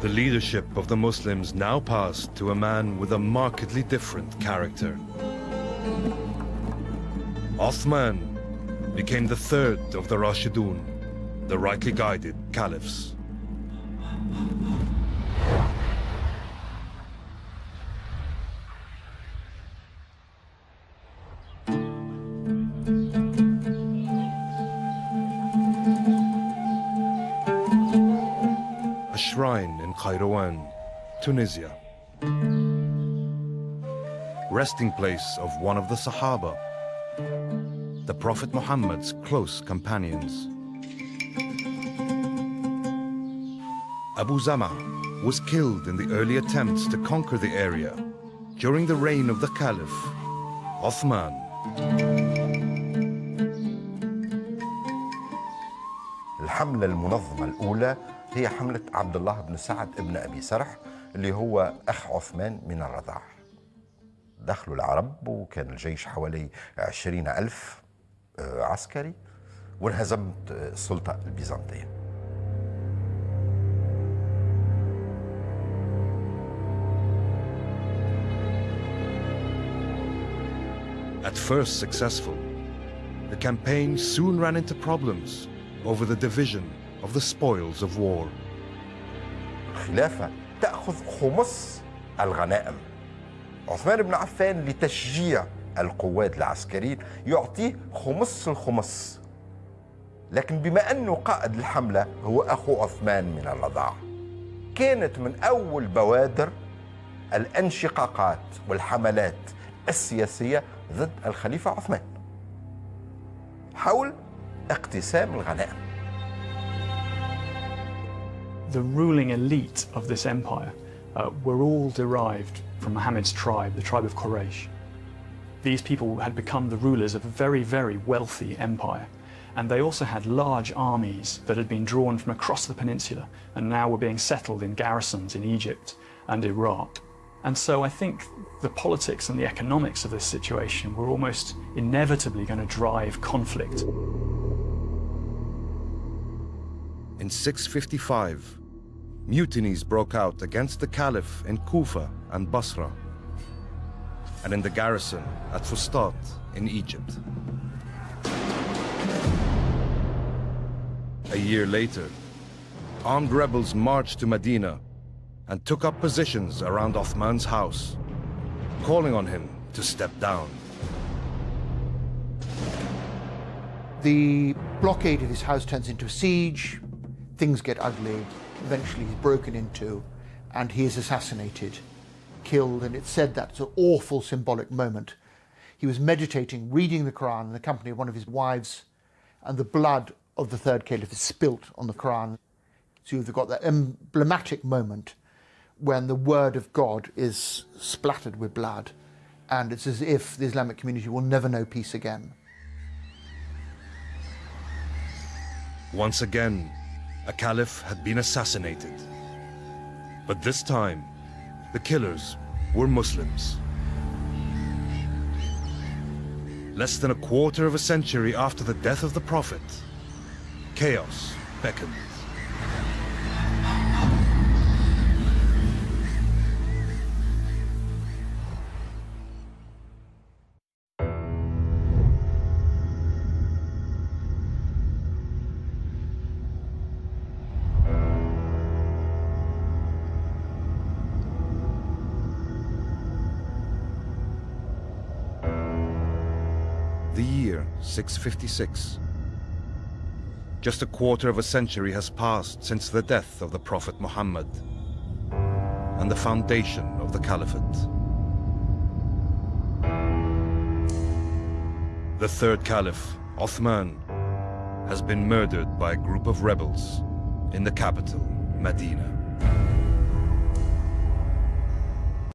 The leadership of the Muslims now passed to a man with a markedly different character. Uthman became the third of the Rashidun, the rightly guided caliphs. A shrine in Kairouan, Tunisia. Resting place of one of the Sahaba, the Prophet Muhammad's close companions. Abu Zama was killed in the early attempts to conquer the area during the reign of the Caliph, Uthman. الحملة المنظمة الأولى هي حملة عبد الله بن سعد ابن أبي سرح اللي هو أخ عثمان من الرضاع. دخلوا العرب وكان الجيش حوالي 20,000 عسكري وانهزمت السلطة البيزنطية. At first successful, the campaign soon ran into problems over the division of the spoils of war. الخلافة تأخذ خمس الغنائم. عثمان بن عفان لتشجيع القوات العسكرية يعطيه خمس الخمس. لكن بما أنه قائد الحملة هو أخو عثمان من الرضاعة، كانت من أول بوادر الانشقاقات والحملات السياسية ضد الخليفة عثمان حول اقتسام الغنائم. The ruling elite of this empire were all derived from Muhammad's tribe, the tribe of Quraysh. These people had become the rulers of a very, very wealthy empire. And they also had large armies that had been drawn from across the peninsula and now were being settled in garrisons in Egypt and Iraq. And so I think the politics and the economics of this situation were almost inevitably going to drive conflict. In 655, mutinies broke out against the Caliph in Kufa and Basra, and in the garrison at Fustat in Egypt. A year later, armed rebels marched to Medina and took up positions around Uthman's house, calling on him to step down. The blockade of his house turns into a siege, things get ugly, eventually he's broken into and he is assassinated, killed, and it's said that's an awful symbolic moment. He was meditating, reading the Quran in the company of one of his wives, and the blood of the third caliph is spilt on the Quran. So you've got that emblematic moment when the word of God is splattered with blood, and it's as if the Islamic community will never know peace again. Once again, a caliph had been assassinated. But this time, the killers were Muslims. Less than a quarter of a century after the death of the Prophet, chaos beckoned. The year 656. Just a quarter of a century has passed since the death of the Prophet Muhammad and the foundation of the Caliphate. The third Caliph, Uthman, has been murdered by a group of rebels in the capital, Medina.